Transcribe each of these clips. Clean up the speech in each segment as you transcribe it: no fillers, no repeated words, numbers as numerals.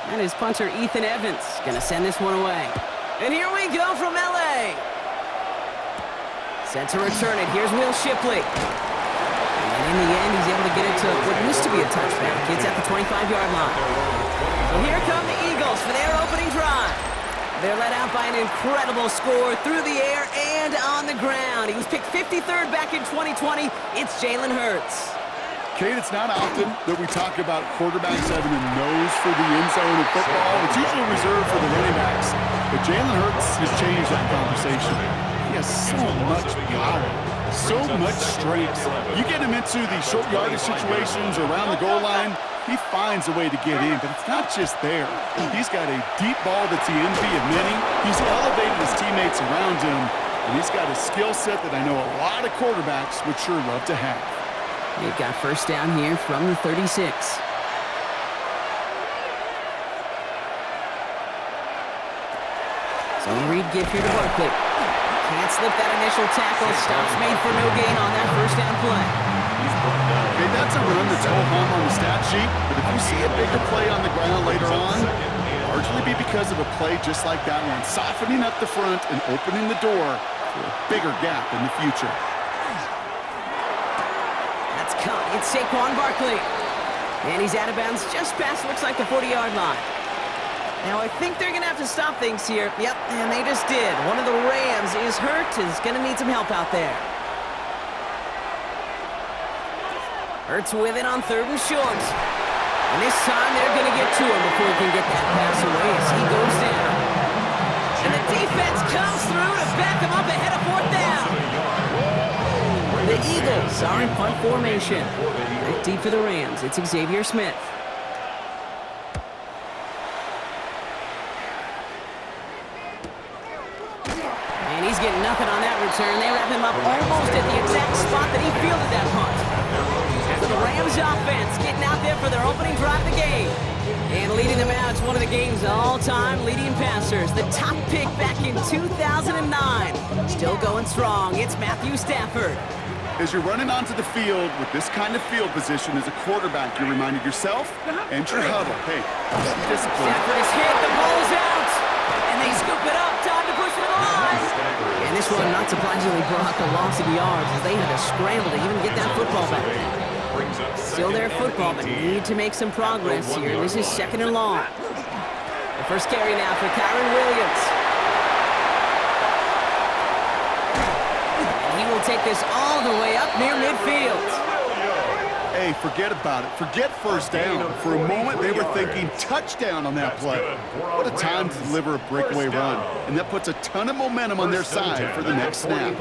And his punter, Ethan Evans, gonna send this one away. And here we go from LA. Set to return it. Here's Will Shipley. And in the end, he's able to get it to what used to be a touchback. It's at the 25-yard line. So here come the Eagles for their opening drive. They're led out by an incredible score through the air and on the ground. He was picked 53rd back in 2020. It's Jalen Hurts. Kate, it's not often that we talk about quarterbacks having a nose for the end zone of football. It's usually reserved for the running backs. But Jalen Hurts has changed that conversation. He has so much power, so much strength. You get him into the short yardage situations around the goal line, he finds a way to get in, but it's not just there. He's got a deep ball that's the envy of many. He's elevated his teammates around him, and he's got a skill set that I know a lot of quarterbacks would sure love to have. They've got first down here from the 36. So Reed give here to Barkley. Can't slip that initial tackle. Stops made for no gain on that first down play. Okay, that's a run that's ho-hum on the stat sheet, but if you see a bigger play on the ground later on, largely be because of a play just like that one, softening up the front and opening the door for a bigger gap in the future. That's caught. It's Saquon Barkley. And he's out of bounds just past, looks like, the 40-yard line. Now, I think they're going to have to stop things here. Yep, and they just did. One of the Rams is hurt, is going to need some help out there. Hurts with it on 3rd and short. And this time they're going to get to him before he can get that pass away as he goes down. And the defense comes through to back him up ahead of 4th down. The Eagles are in punt formation. Back deep for the Rams, it's Xavier Smith. And he's getting nothing on that return. They wrap him up almost at the exact spot that he fielded that punt. So the Rams offense getting out there for their opening drive of the game. And leading them out, it's one of the game's all-time leading passers. The top pick back in 2009. Still going strong, it's Matthew Stafford. As you're running onto the field with this kind of field position as a quarterback, you're reminding yourself and your huddle, hey, discipline. Stafford is hit, the ball is out. And they scoop it up, time to push it to the line. And this one, not surprisingly, brought a loss of yards as they had to scramble to even get that football back. Still their football, but need to make some progress here. This is 2nd and long. The first carry now for Kyren Williams. And he will take this all the way up near midfield. Hey, forget about it. Forget first down. For a moment, they were thinking touchdown on that play. What a time to deliver a breakaway run. And that puts a ton of momentum on their side for the next snap.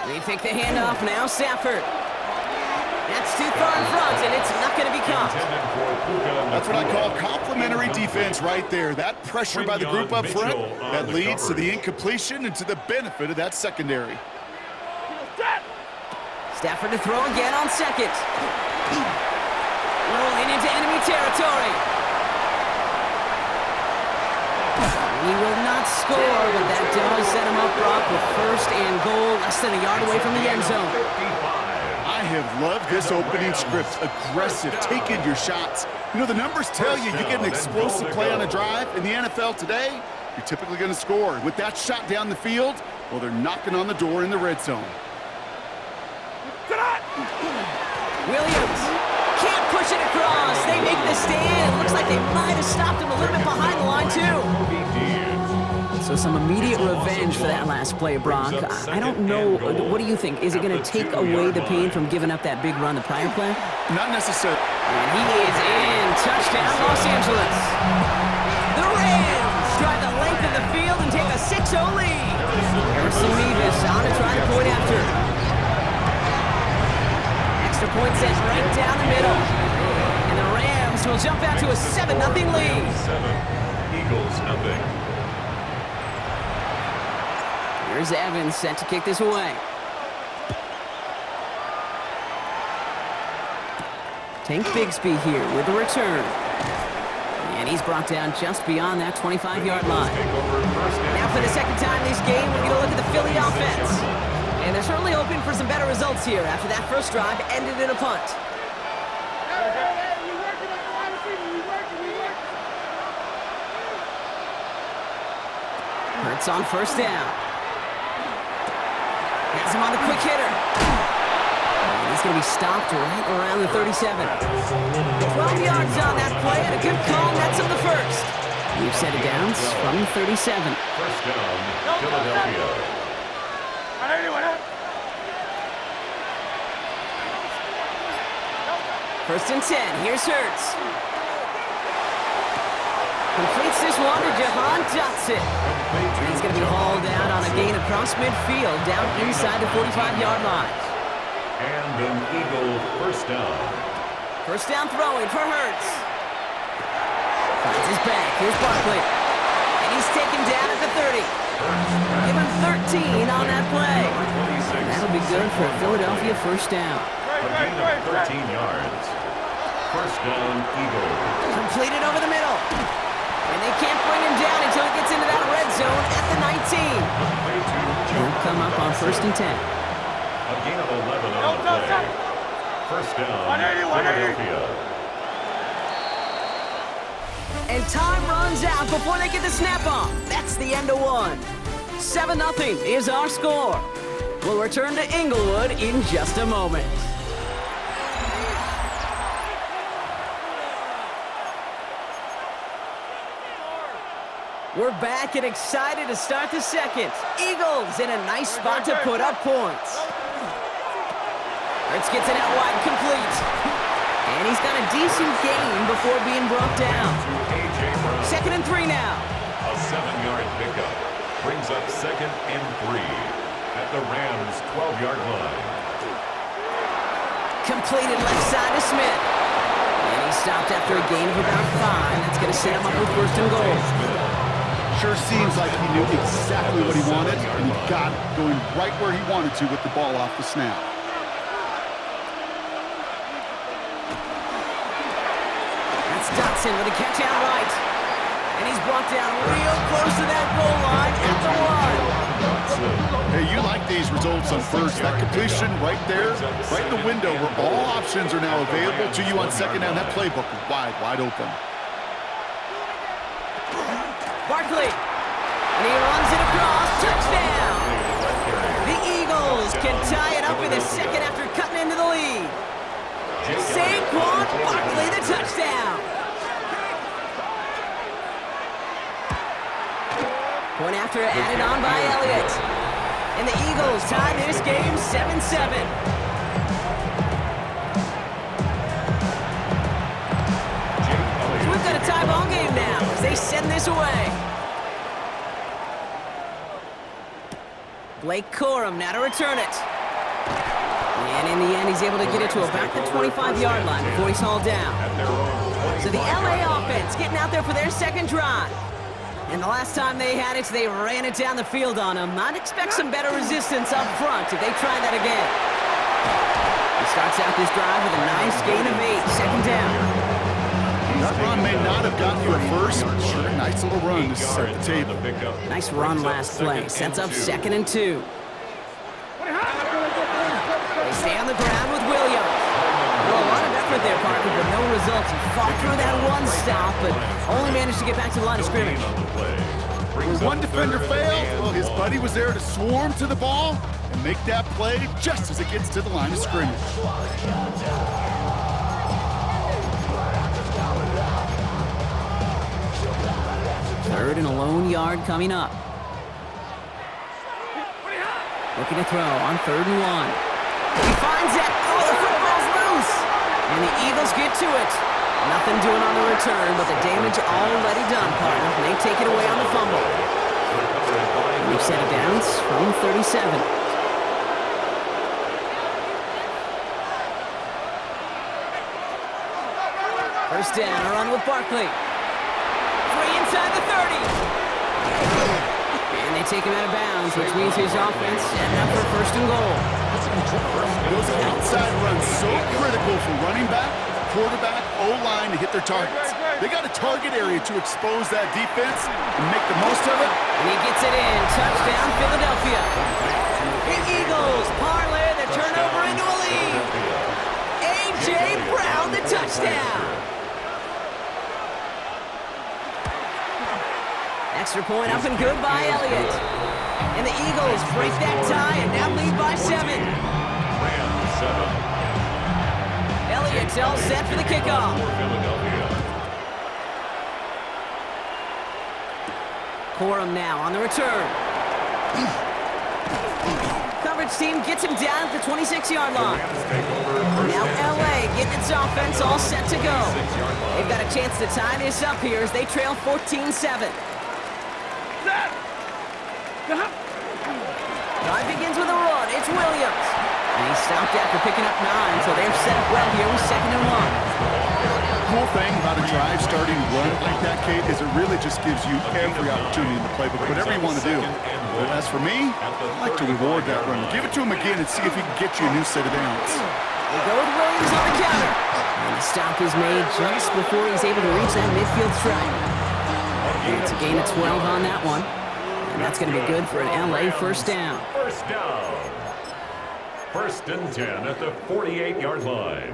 They take the handoff now, Stafford. That's too far in front, and it's not going to be caught. That's what I call complimentary defense right there. That pressure by the group up front, that leads to the incompletion and to the benefit of that secondary. Stafford to throw again on 2nd. Rolling into enemy territory. He will not score, but that does set him up, Brock, with 1st and goal, less than a yard away from the end zone. I have loved this opening script. Aggressive, taking your shots. You know, the numbers tell you get an explosive play on a drive. In the NFL today, you're typically going to score. With that shot down the field, well, they're knocking on the door in the red zone. Williams can't push it across. They make the stand. Looks like they might have stopped him a little bit behind the line, too. So some immediate revenge for that last play, Brock. I don't know. What do you think? Is it going to take away the pain from giving up that big run the prior play? Not necessarily. And he is in. Touchdown, Los Angeles. The Rams drive the length of the field and take a 6-0 lead. Harrison Mevis on to try the point after. Extra point sent right down the middle. And the Rams will jump out to a 7-0 lead. 7, Eagles nothing. Here's Evans set to kick this away. Tank Bigsby here with the return. And he's brought down just beyond that 25-yard line. Now for the second time this game, we're going to look at the Philly offense. And they're certainly hoping for some better results here after that first drive ended in a punt. Hurts on first down. Has him on the quick hitter. And he's going to be stopped right around the 37. 12 yards on that play and a good call, and that's on the first. We've set it downs from 37. First down, Philadelphia. First and 10. Here's Hurts. Completes this one to Jahan Dotson. And he's going to be hauled out on a gain across midfield, down inside the 45-yard line. And an Eagle first down. First down throwing for Hurts. Finds his back. Here's Barkley. And he's taken down at the 30. Give him 13 on that play. And that'll be good for a Philadelphia first down. A gain of 13 yards. First down, Eagles. Completed over the middle. And they can't bring him down until he gets into that red zone at the 19. He'll come up on first and 10. A gain of 11 on the play. First down, Philadelphia. And time runs out before they get the snap off. That's the end of one. 7-0 is our score. We'll return to Inglewood in just a moment. We're back and excited to start the second. Eagles in a nice spot to put up points. Hurts gets it out wide, complete. And he's got a decent gain before being brought down. Second and 3 now. A 7-yard pickup brings up second and 3 at the Rams' 12-yard line. Completed left side to Smith. And he stopped after a gain of about 5. That's going to set him up with first and goal. Sure seems like he knew exactly what he wanted, and he got it, going right where he wanted to with the ball off the snap. That's Dotson with a catch out right. And he's brought down real close to that goal line at the 1. Hey, you like these results on first. That completion right there, right in the window where all options are now available to you on second down. That playbook is wide open. Barkley, and he runs it across, touchdown! The Eagles can tie it up in the second after cutting into the lead. Saquon Barkley, the touchdown! Point after added on by Elliott. And the Eagles tie this game 7-7. We've got a tie ball game now as they send this away. Blake Corum now to return it. And in the end, he's able to get it to about the 25-yard line before he's hauled down. So the LA offense getting out there for their second drive. And the last time they had it, they ran it down the field on him. I'd expect some better resistance up front if they try that again. He starts out this drive with a nice gain of 8, second down. That run may not have gotten you at first, but sure, nice little run to set the table. Nice run last play. Sets up second and 2. They stay on the ground with Williams. Well, a lot of effort there, Parker, but no results. He fought through that one stop, but only managed to get back to the line of scrimmage. When one defender failed, well, his buddy was there to swarm to the ball and make that play just as it gets to the line of scrimmage. Third and a lone yard coming up. Looking to throw on 3rd and 1. He finds it. Oh, the football's loose. And the Eagles get to it. Nothing doing on the return, but the damage already done, partner. They take it away on the fumble. We've set it down from 37. First down, a run with Barkley. 3 inside the 30. And they take him out of bounds, which means his offense setting up for first and goal. Those outside runs so critical for running back, quarterback, O-line to hit their targets. They got a target area to expose that defense and make the most of it. And he gets it in. Touchdown, Philadelphia. The Eagles parlay the turnover into a lead. A.J. Brown, the touchdown. That Extra point up and good by Elliott. And the Eagles break that tie and now lead by 7. Rams 7. Elliott's all set for the kickoff. For Philadelphia. Corum now on the return. Coverage team gets him down at the 26-yard line. Rams take over first Now and LA getting its offense all set to go. 6-yard line. They've got a chance to tie this up here as they trail 14-7. Drive begins with a run. It's Williams. And he stopped after picking up 9, so they're set up well here with 2nd and 1. The cool thing about a drive starting run like that, Kate, is it really just gives you every opportunity in the playbook, whatever you want to do. But as for me, I like to reward that run. Give it to him again and see if he can get you a new set of downs. They go with Williams on the counter. And the stop is made just before he's able to reach that midfield strike. And it's a gain of 12 on that one. And that's going to be good for an LA first down. First down. 1st and 10 at the 48-yard line.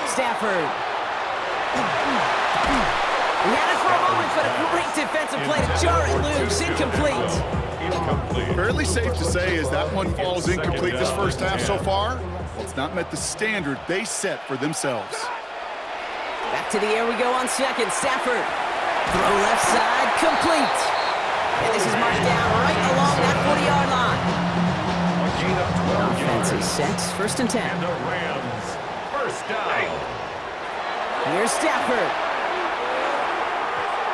Stafford. He had it for a moment, but a great defensive play to jar it loose. Incomplete. Incomplete. Fairly safe to say as that one falls incomplete this first half so far, well, it's not met the standard they set for themselves. Back to the air we go on 2nd. Stafford. Throw left side, complete. And this is marked down right along that 40-yard line. A gain of 12 Offense yards. is set. 1st and 10. And the Rams. First down. Here's Stafford.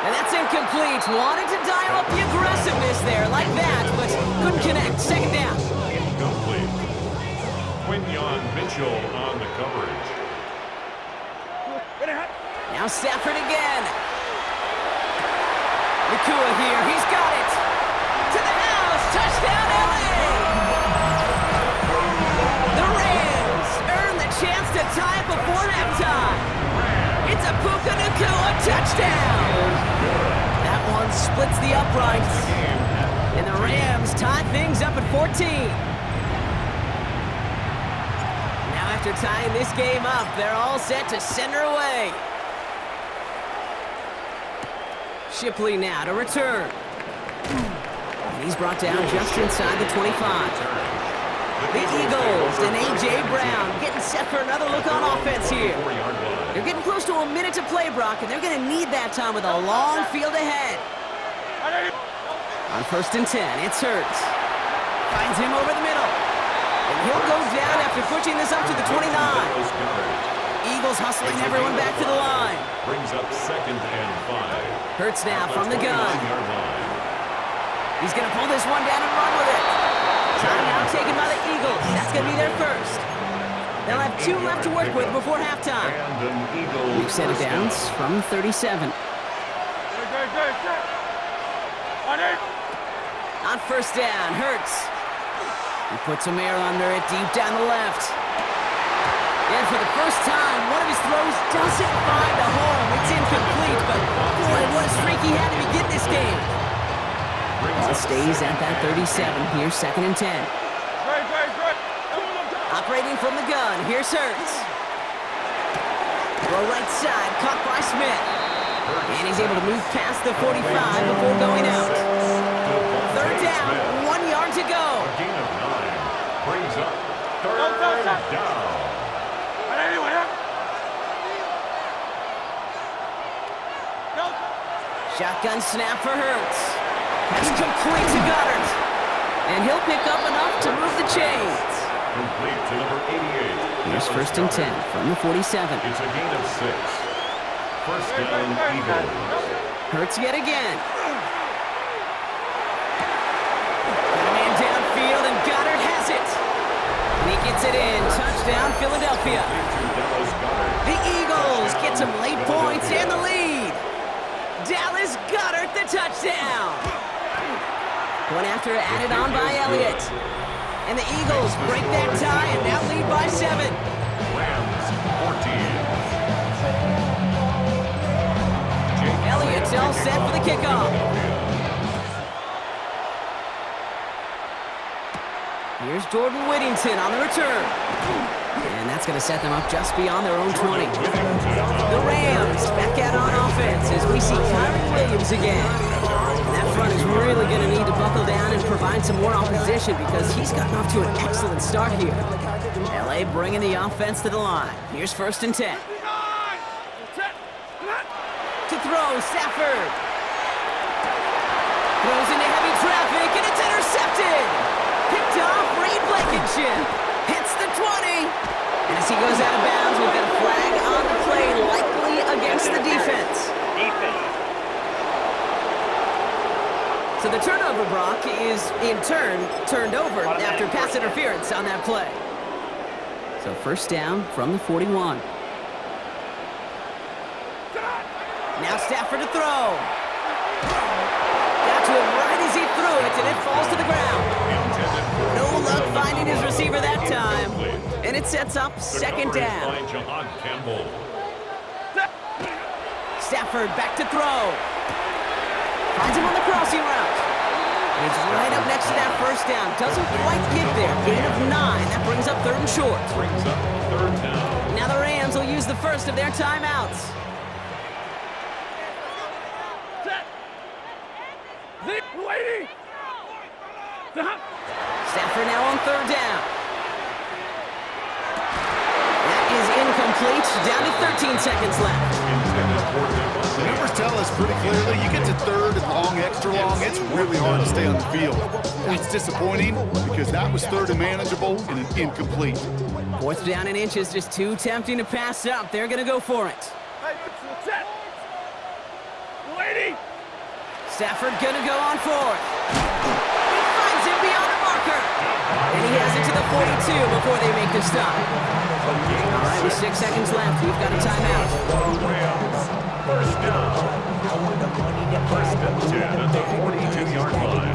And that's incomplete. Wanted to dial up the aggressiveness there like that, but couldn't connect. 2nd down. Incomplete. Quinyon Mitchell on the coverage. Now Stafford again. Nakua here. He's got it. To the house. Touchdown, LA. The Rams earn the chance to tie it before halftime. It's a Puka Nakua touchdown. That one splits the uprights. And the Rams tie things up at 14. Now after tying this game up, they're all set to send her away. Shipley now to return. And he's brought down just inside the 25. The Eagles and A.J. Brown getting set for another look on offense here. 4-yard line. They're getting close to a minute to play, Brock, and they're going to need that time with a long field ahead. On 1st and 10, it's Hurts. Finds him over the middle. And he'll go down after pushing this up to the 29. Eagles hustling everyone back to the line. Brings up 2nd and 5. Hurts now from the gun. 29-yard line. He's going to pull this one down and run with it. Timeout taken by the Eagles. That's going to be their first. They'll have 2 left to work with before halftime. And an Eagle New set of first down. downs from 37. On 1st down, Hurts. He puts some air under it deep down the left. And for the first time, one of his throws doesn't find a home. It's incomplete, but boy, what a streak he had to begin this game. Ball stays at that 37. Here's 2nd and 10. Operating from the gun, here's Hurts. Throw right side, caught by Smith. And he's able to move past the 45 before going out. 3rd down, 1 yard to go. Gain of 9. Brings up 3rd down. Shotgun snap for Hurts. Pass complete to Goddard. And he'll pick up enough to move the chains. Complete to number 88. Here's 1st and 10 from the 47. It's a gain of 6. First down, Eagles. Hurts yet again. Got a man downfield, and Goddard has it. And he gets it in. Touchdown, Philadelphia. Dallas Goedert. The Eagles get some late points and the lead. Dallas Goedert the touchdown. One after added on by Elliott. And the Eagles break that tie and now lead by 7. Rams 14. Elliott's all set for the kickoff. Here's Jordan Whittington on the return. And that's going to set them up just beyond their own 20. The Rams back out on offense as we see Kyren Williams again. And that front is really going to need to buckle down and provide some more opposition because he's gotten off to an excellent start here. LA bringing the offense to the line. Here's 1st and 10. To throw, Stafford. Throws into heavy traffic, and it's intercepted. Picked off, Reed Blankenship. Hits the 20. And as he goes out of bounds, we've got a flag on the play, likely against the defense. So the turnover, Brock, is in turn turned over after pass interference on that play. So 1st down from the 41. Now Stafford to throw. Got to him right as he threw it, and it falls to the ground. No luck finding his receiver that time. And it sets up 2nd down. Stafford back to throw. Finds him on the crossing route. And it's right up next to that 1st down. Doesn't quite get there. Gain of 9. That brings up 3rd and short. Now the Rams will use the first of their timeouts. Stafford now on 3rd down. That is incomplete. Down to 13 seconds left. The numbers tell us pretty clearly, you get to 3rd and long, extra long, it's really hard to stay on the field. That's disappointing because that was 3rd and manageable and an incomplete. 4th down and inches, just too tempting to pass up. They're going to go for it. Stafford going to go on 4th. He finds him beyond the marker. And he has it to the 42 before they make the stop. All right, with 6 seconds left, we've got a timeout. 1st down. 1st and 10 at the 42-yard line.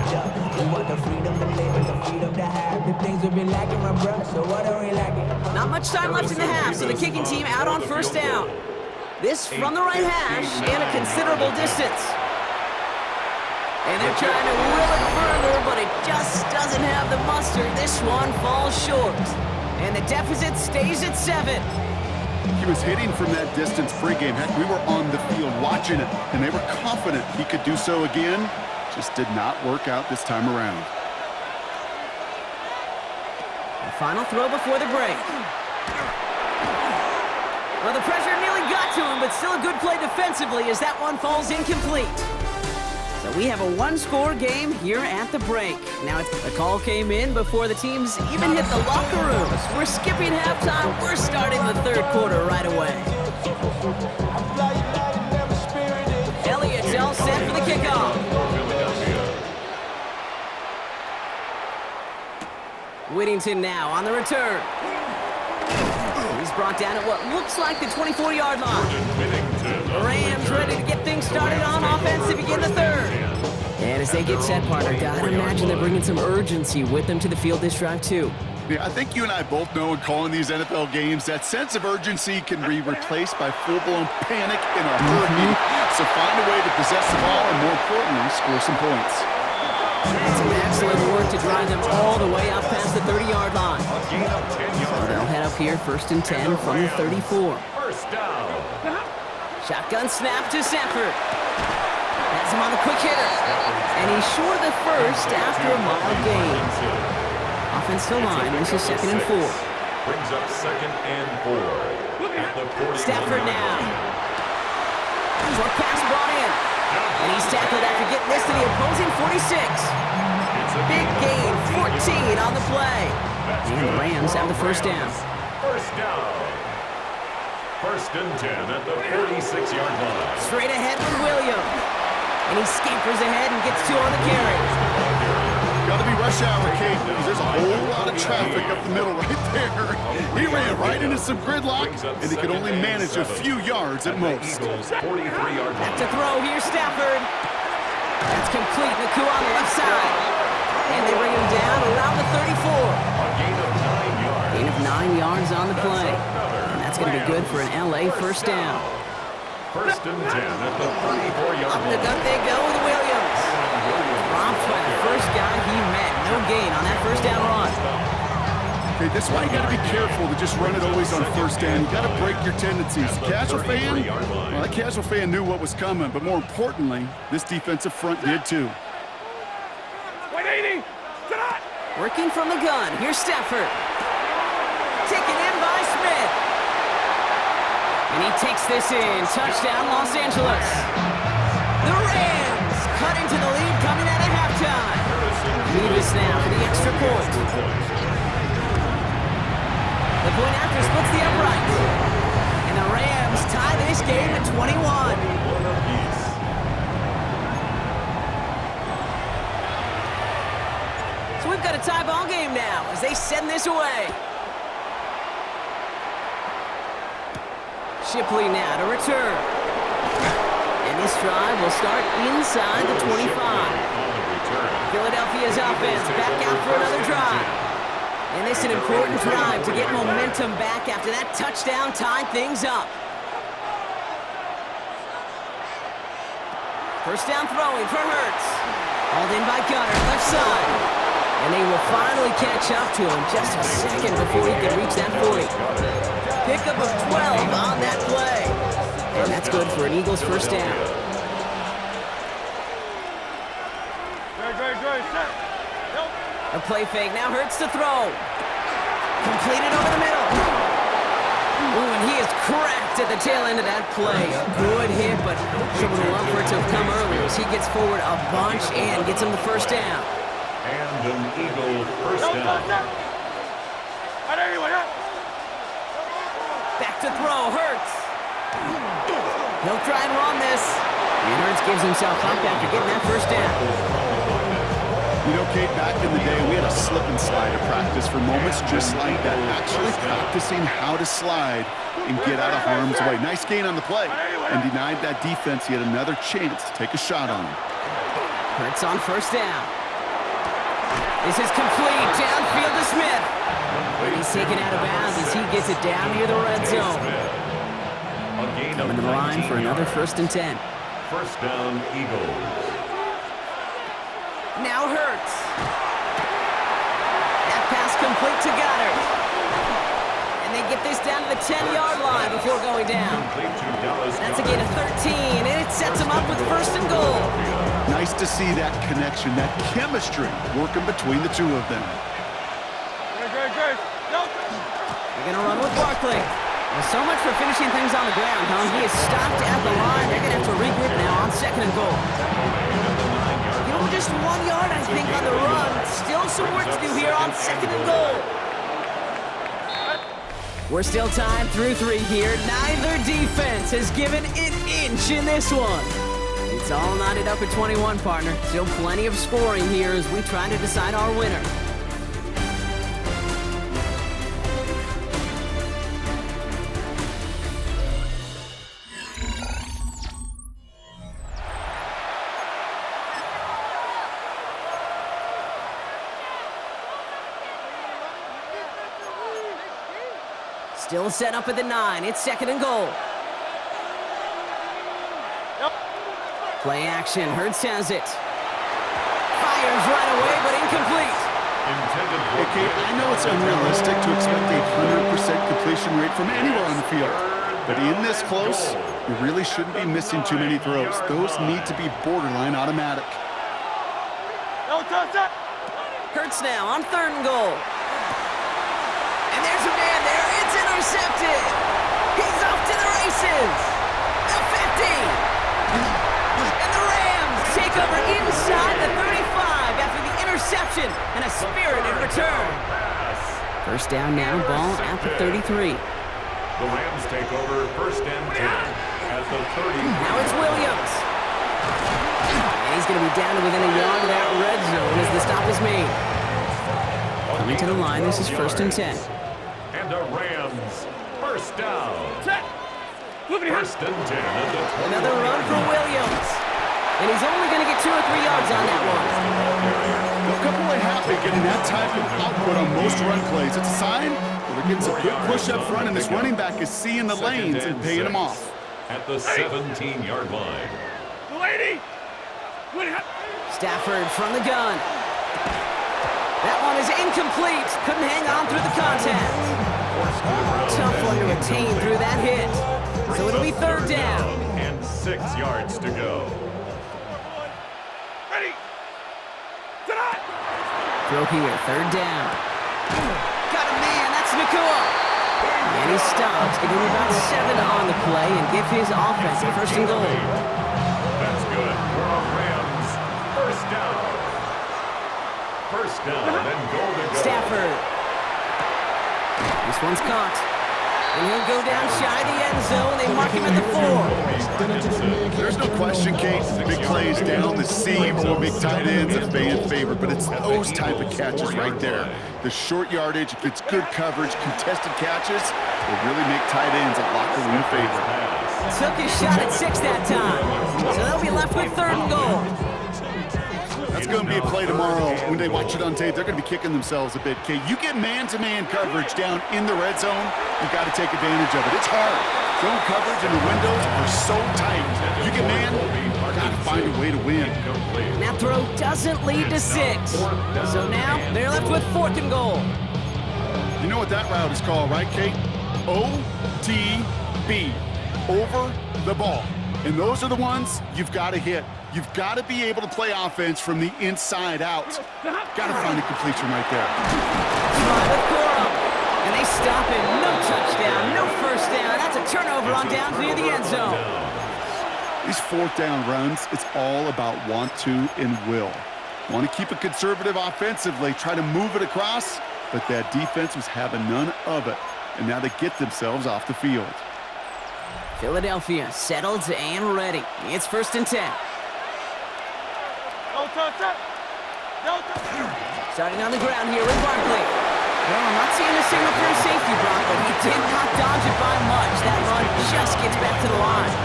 Not much time left in the half, so the kicking team out on 1st down. This from the right hash and a considerable distance. And they're trying to will it further, but it just doesn't have the muster. This one falls short. And the deficit stays at 7. He was hitting from that distance pregame. Heck, we were on the field watching it, and they were confident he could do so again. Just did not work out this time around. The final throw before the break. Well, the pressure nearly got to him, but still a good play defensively as that one falls incomplete. So we have a 1-score game here at the break. Now, the call came in before the teams even hit the locker rooms. We're skipping halftime. We're starting the 3rd quarter right away. Elliott's all set for the kickoff. Whittington now on the return. He's brought down at what looks like the 24-yard line. The Rams ready to get things started on offense to begin the 3rd. And as they get set, partner, gotta imagine they're bringing some urgency with them to the field this drive, too. Yeah, I think you and I both know in calling these NFL games that sense of urgency can be replaced by full-blown panic in a hurry. So find a way to possess the ball and, more importantly, score some points. That's some excellent work to drive them all the way up past the 30-yard line. So they'll head up here 1st and 10 from the 34. 1st down. Shotgun snap to Stafford. Has him on the quick hitter. And he's short of the first after a mild gain. Offense to line. This is 2nd and 4. Brings up 2nd and 4. At the 41. Stafford now. Short pass brought in. And he's tackled after getting this to the opposing 46. Big gain, 14 on the play. And the Rams have the 1st down. 1st down. 1st and 10 at the 46-yard line. Straight ahead with Williams. And he scampers ahead and gets 2 on the carry. Got to be rush hour, Kate, because there's a whole lot of traffic up the middle right there. He ran right into some gridlock, and he could only manage a few yards at most. 43-yard line. Back to throw, here's Stafford. That's complete. Nakua on the left side. And they bring him down around the 34. A gain of 9 yards. Gain of 9 yards on the play. And that's going to be good for an LA 1st down. 1st and 10 at the 34-yard Up the line. gut they go with Williams. Romped by the first guy he met. No gain on that 1st down run. Okay, this is why you got to be careful to just run it always on first down. You got to break your tendencies. Casual fan, well, that casual fan knew what was coming, but more importantly, this defensive front did too. 180! Tonight! Working from the gun. Here's Stafford. Taken in by Smith. And he takes this in. Touchdown, Los Angeles. The Rams cut into the lead coming out of halftime. Nevis now for the extra point. The point after splits the upright. And the Rams tie this game at 21. So we've got a tie ball game now as they send this away. Shipley now to return. And this drive will start inside the 25. Philadelphia's offense back out for another drive. And this is an important drive to get momentum back after that touchdown tied things up. First down throwing for Hurts. Hauled in by Gunner, left side. And they will finally catch up to him just a second before he can reach that 40. Pickup of 12 on that play. And that's good for an Eagles first down. A play fake, now Hurts to throw. Completed over the middle. Ooh, and he is cracked at the tail end of that play. A good hit, but someone would love for it to have come earlier as he gets forward a bunch and gets him the first down. And an Eagle first down. Back to throw, Hurts. He'll try and run this. And Hurts gives himself up after getting that first down. You know, Kate, back in the day, we had a slip and slide of practice for moments just like that. Actually practicing how to slide and get out of harm's way. Nice gain on the play and denied that defense yet another chance to take a shot on him. Hurts on first down. This is complete. Downfield to Smith. And he's taken out of bounds as he gets it down near the red zone. Coming to the line for another 1st and 10. First down, Eagles. Now Hurts. That pass complete to Goddard. And they get this down to the 10-yard line before going down. That's a gain of 13, and it sets them up with 1st and goal. Nice to see that connection, that chemistry working between the two of them. They're going to run with Barkley. Well, so much for finishing things on the ground, huh? He is stopped at the line. They're going to have to regroup now on 2nd and goal. You know, just 1 yard, I think, on the run. Still some work to do here on 2nd and goal. We're still tied through 3 here. Neither defense has given an inch in this one. It's all knotted up at 21, partner. Still plenty of scoring here as we try to decide our winner. Still set up at the 9. It's 2nd and goal. Play action. Hurts has it. Fires right away, but incomplete. Okay, I know it's unrealistic to expect a 100% completion rate from anywhere on the field. But in this close, you really shouldn't be missing too many throws. Those need to be borderline automatic. Hurts now on 3rd and goal. And there's a man there. It's intercepted. He's off to the races. The 50. And the Rams take over inside the 35 after the interception and a spirited return. First down now, ball at the 33. The Rams take over 1st and 10 at the 30. Now it's Williams. And he's going to be down to within a yard of that red zone as the stop is made. Coming to the line, this is 1st and 10. And the Rams, first down. 1st and 10 at the 20. Another run for Williams. And he's only going to get 2 or 3 yards on that one. Look up way happy getting that type of output on most run plays. It's a sign that we're getting some good push up front, and this running back is seeing the lanes and paying them off. At the 17-yard line. Stafford from the gun. That one is incomplete. Couldn't hang on through the contact. Tough one to retain through that hit. So it'll be third down. And 6 yards to go. Ready? Throw here, third down. Got a man, that's Nacua. And he stops, give him about 7 on the play and give his offense a first and goal. That's good for our Rams. First down. First down, then goal to go. Stafford. This one's caught. And he'll go down shy of the end zone. They mark him at the 4. There's no question, Kate, big plays down the seam or big tight ends are fan favorite, but it's those type of catches right there. The short yardage, if it's good coverage, contested catches, will really make tight ends a locker room favorite. Took his shot at 6 that time. So they'll be left with third and goal. That's going to be a play tomorrow. When they watch it on tape, they're going to be kicking themselves a bit, Kate. You get man-to-man coverage down in the red zone, you got to take advantage of it. It's hard. Zone coverage and the windows are so tight. You get man, got to find a way to win. That throw doesn't lead to 6. So now they're left with fourth and goal. You know what that route is called, right, Kate? OTB, over the ball. And those are the ones you've got to hit. You've got to be able to play offense from the inside out. Got to find a completion right there. Try with Corum. And they stop him. No touchdown, no first down. That's a turnover on downs near the end zone. These fourth down runs, it's all about want to and will. Want to keep it conservative offensively, try to move it across, but that defense was having none of it. And now they get themselves off the field. Philadelphia settled and ready. It's first and 10. Starting on the ground here with Barkley. Well, I'm not seeing a signal for a safety, Brock, but he did not dodge it by much. That run just gets back to the line.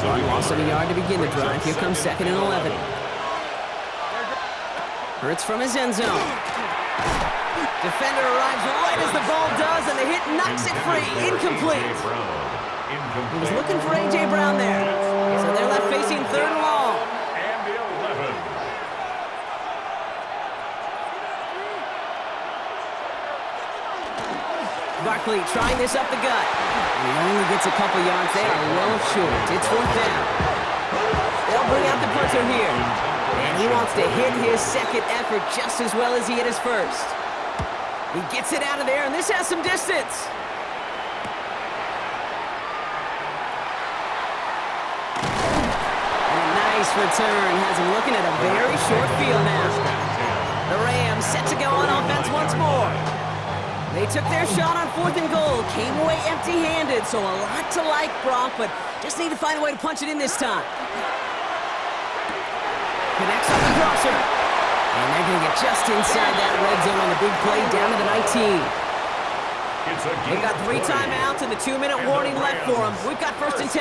One loss of a yard to begin the drive. Here comes second and 11. Hurts from his end zone. Defender arrives right as the ball does, and the hit knocks it free. Incomplete. He was looking for A.J. Brown there. So they're left facing third and long. And 11. Barkley trying this up the gut. And he only gets a couple yards. They are well short. It's fourth down. They'll bring out the punter here. And he wants to hit his second effort just as well as he hit his first. He gets it out of there, and this has some distance. And a nice return has him looking at a very short field now. The Rams set to go on offense once more. They took their shot on fourth and goal, came away empty-handed, so a lot to like, Brock, but just need to find a way to punch it in this time. Connects on the crosser. And they're going to get just inside that red zone on the big play down to the 19. They've got 3 timeouts and the 2-minute warning left for them. We've got first and 10.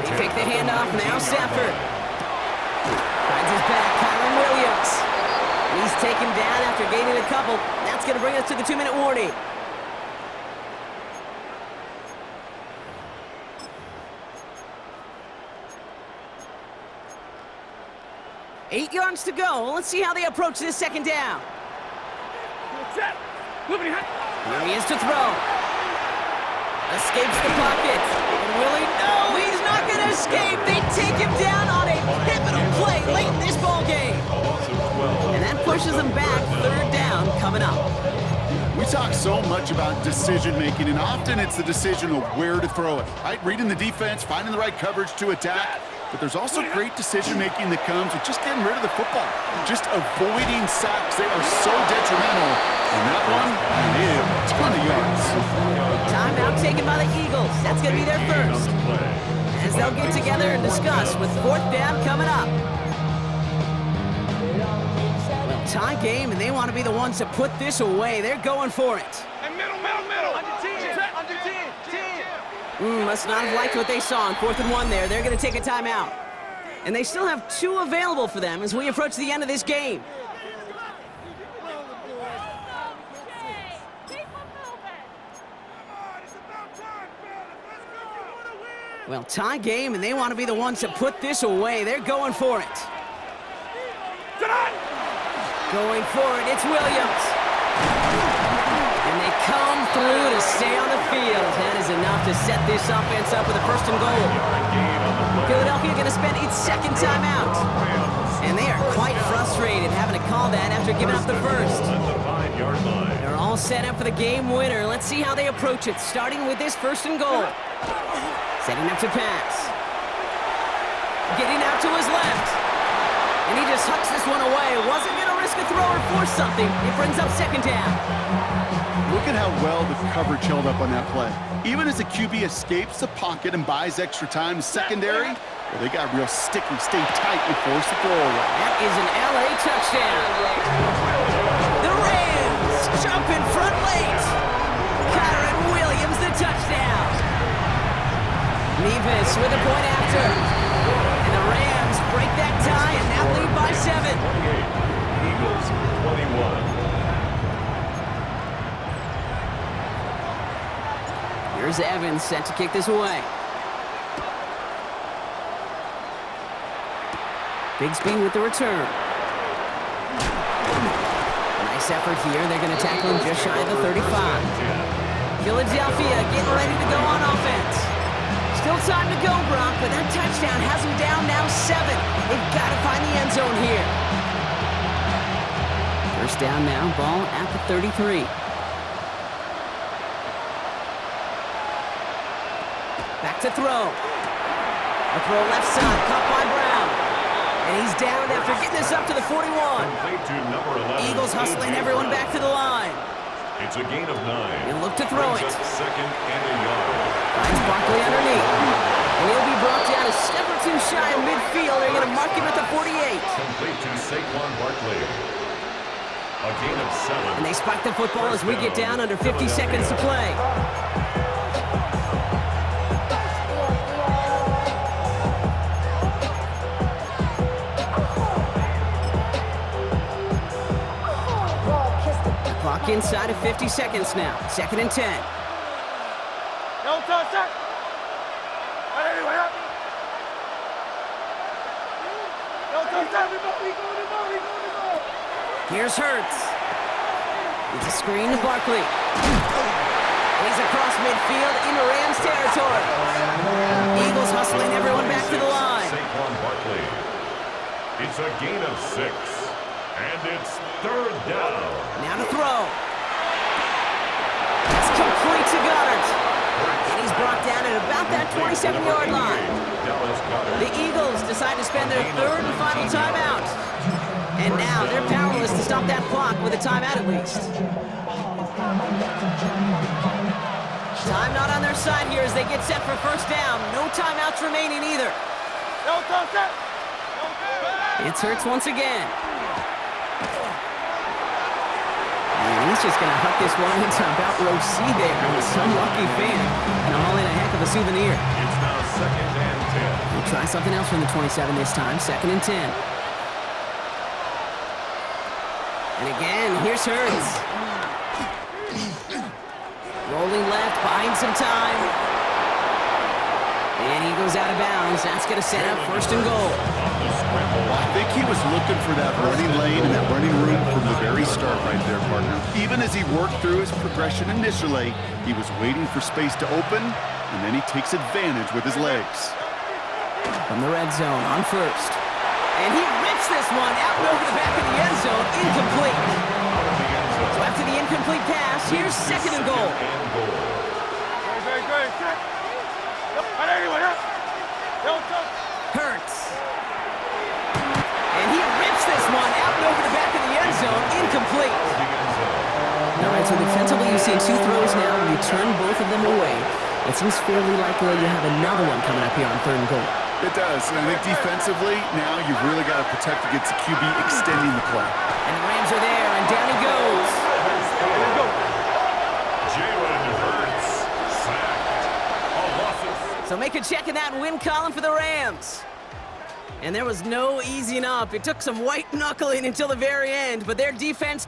They take the handoff, now Stafford. Finds his back, Kyron Williams. He's taken down after gaining a couple. That's going to bring us to the 2-minute warning. Eight yards to go. Let's see how they approach this second down. Here he is to throw. Escapes the pocket. And will he? No, he's not going to escape. They take him down on a pivotal play late in this ball game. And that pushes them back. Third down coming up. We talk so much about decision-making, and often it's the decision of where to throw it, right? Reading the defense, finding the right coverage to attack. But there's also great decision-making that comes with just getting rid of the football, just avoiding sacks. They are so detrimental. And that one, a ton of yards. Timeout taken by the Eagles. That's going to be their first. As they'll get together and discuss with fourth down coming up. Well, tie game, and they want to be the ones to put this away. They're going for it. And middle. Under 10. Must not have liked what they saw on 4th and 1 there. They're going to take a timeout. And they still have 2 available for them as we approach the end of this game. Well, tie game, and they want to be the ones to put this away. They're going for it. Going for it, it's Williams. And they come through to stay on the field. That is enough to set this offense up with a 1st and goal. Philadelphia going to spend its 2nd timeout. And they are quite frustrated having to call that after giving up the 1st. They're all set up for the game winner. Let's see how they approach it, starting with this 1st and goal. Setting up to pass. Getting out to his left. And he just hucks this one away. Wasn't going to risk a throw or force something. It brings up 2nd down. Look at how well the coverage held up on that play. Even as the QB escapes the pocket and buys extra time secondary, well, they got real sticky, stay tight, and force the throw away. That is an LA touchdown. The Rams jump in front late. Kyren Williams, the touchdown. Nevis with a point after. And the Rams break that tie and now lead by 7. Eagles 21. Here's Evans set to kick this away. Bigsby with the return. Nice effort here. They're going to tackle him just shy of the 35. Philadelphia getting ready to go on offense. Still time to go, Brock, but that touchdown has them down now 7. They've got to find the end zone here. 1st down now, ball at the 33. Back to throw. A throw left side, caught by Brown. And he's down after getting this up to the 41. Eagles hustling everyone back to the line. It's a gain of 9. And look to throw it. 2nd and a yard. Finds Barkley underneath. And he'll be brought down a step or 2 shy of midfield. They're going to mark him at the 48. Complete to Saquon Barkley. A gain of 7. And they spike the football as we get down under 50 seconds to play. Clock inside of 50 seconds now. 2nd and 10. Here's Hurts. It's a screen to Barkley. He's across midfield into Rams territory. Eagles hustling everyone back to the line. Saquon Barkley. It's a gain of 6. And it's 3rd down. Now to throw. It's complete to Goddard. And he's brought down at about that 27-yard line. The Eagles decide to spend their 3rd and final timeout. And now they're powerless to stop that clock with a timeout at least. Time not on their side here as they get set for 1st down. No timeouts remaining either. It's Hurts once again. And he's just going to huck this one into about row C there. Some lucky fan. And haul in a heck of a souvenir. It's now 2nd and 10. We'll try something else from the 27 this time. 2nd and 10. And again, here's Hurts. Rolling left, buying some time. And he goes out of bounds. That's going to set up 1st and goal. I think he was looking for that running lane and that running room from the very start right there, partner. Even as he worked through his progression initially, he was waiting for space to open, and then he takes advantage with his legs. From the red zone on 1st. And he rips this one out and over the back of the end zone. Incomplete. So after the incomplete pass, here's 2nd and goal. Hurts. And he rips this one out and over the back of the end zone. Incomplete. All right, so defensively you've seen 2 throws now, and you turn both of them away. It seems fairly likely you have another one coming up here on 3rd and goal. It does, and I think defensively, now you've really got to protect against the QB extending the play. And the Rams are there, and down he goes. Jalen Hurts sacked. So make a check in that win column for the Rams. And there was no easing up. It took some white knuckling until the very end, but their defense